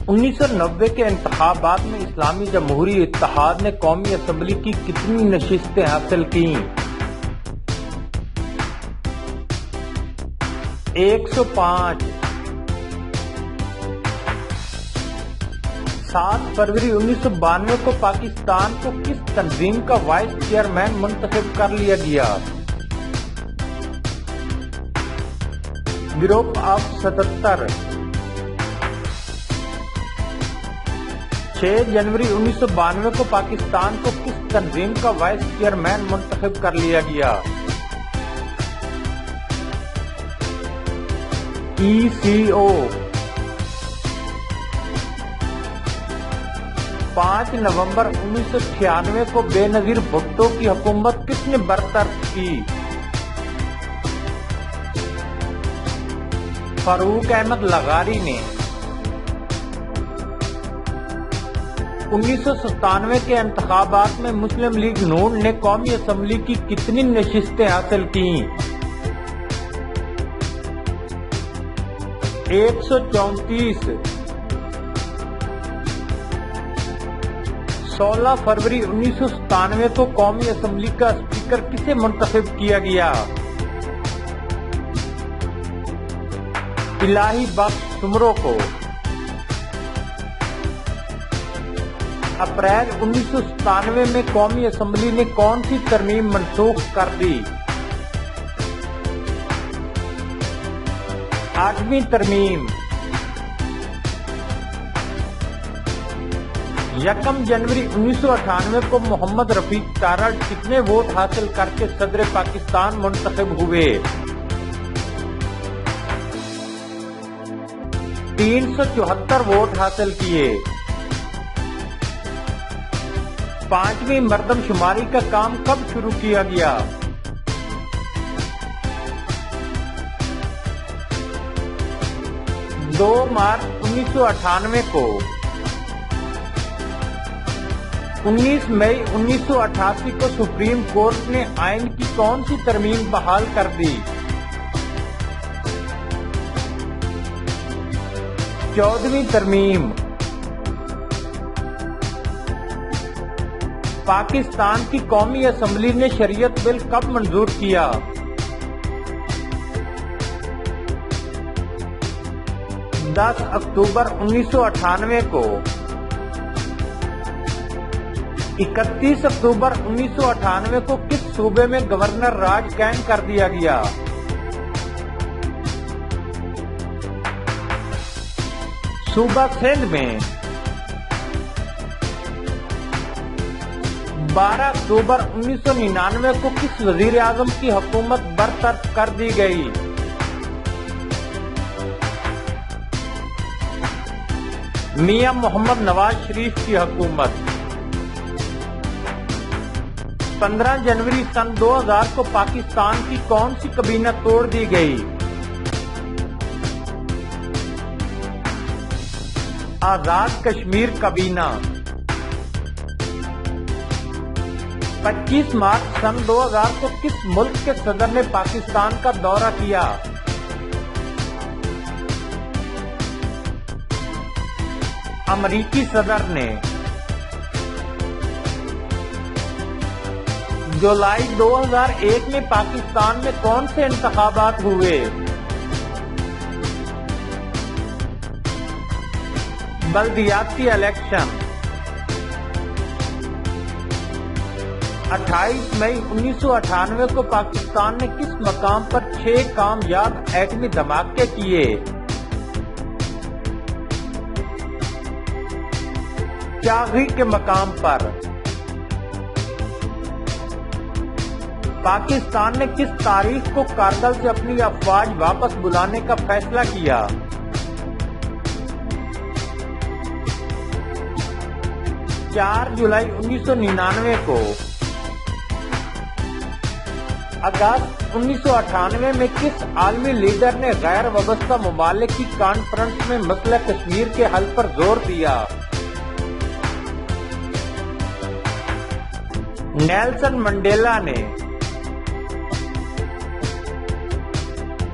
1990 کے انتخابات میں اسلامی جمہوری اتحاد نے قومی اسمبلی کی کتنی نشستیں حاصل کیں؟ 105۔ 7 فروری 1992 کو پاکستان کو کس تنظیم کا وائس چیئرمین منتخب کر لیا گیا؟ Group of 77۔ 6 جنوری 1992 کو پاکستان کو کس تنظیم کا وائس چیئرمین منتخب کر لیا گیا؟ ECO۔ 5 نومبر 1996 کو بے نظیر بھٹو کی حکومت کس نے برطرف کی؟ فاروق احمد لغاری نے۔ 1997 کے انتخابات میں مسلم لیگ نون نے قومی اسمبلی کی کتنی نشستیں حاصل کیں؟ 134۔ 16 فروری 1997 کو قومی اسمبلی کا اسپیکر کسے منتخب کیا گیا؟ الہی بخش سمرو کو۔ اپریل 1997 میں قومی اسمبلی نے کون سی ترمیم منسوخ کر دی؟ 8ویں ترمیم۔ 1 جنوری 1998 کو محمد رفیق تارڑ کتنے ووٹ حاصل کر کے صدر پاکستان منتخب ہوئے؟ 374 ووٹ حاصل کیے۔ 5ویں مردم شماری کا کام کب شروع کیا گیا؟ 2 مارچ 1998 کو۔ 19 مئی 1988 کو سپریم کورٹ نے آئین کی کون سی ترمیم بحال کر دی؟ 14ویں ترمیم۔ پاکستان کی قومی اسمبلی نے شریعت بل کب منظور کیا؟ 10 اکتوبر 1998 کو۔ 31 اکتوبر 1998 کو کس صوبے میں گورنر راج قائم کر دیا گیا؟ صوبہ سندھ میں۔ 12 اکتوبر 1999 کو کس وزیر اعظم کی حکومت برطرف کر دی گئی؟ میاں محمد نواز شریف کی حکومت۔ 15 جنوری سن 2000 کو پاکستان کی کون سی کابینہ توڑ دی گئی؟ آزاد کشمیر کابینہ۔ 25 مارچ سن 2000 کو کس ملک کے صدر نے پاکستان کا دورہ کیا؟ امریکی صدر نے۔ جولائی 2001 میں پاکستان میں کون سے انتخابات ہوئے؟ بلدیاتی الیکشن۔ 28 مئی 1998 کو پاکستان نے کس مقام پر 6 کامیاب ایٹمی دھماکے کیے؟ چاغی کے مقام پر۔ پاکستان نے کس تاریخ کو کارگل سے اپنی افواج واپس بلانے کا فیصلہ کیا؟ 4 جولائی 1999 کو۔ اگست 1998 میں کس عالمی لیڈر نے غیر وابستہ ممالک کی کانفرنس میں مسئلہ کشمیر کے حل پر زور دیا؟ نیلسن منڈیلا نے۔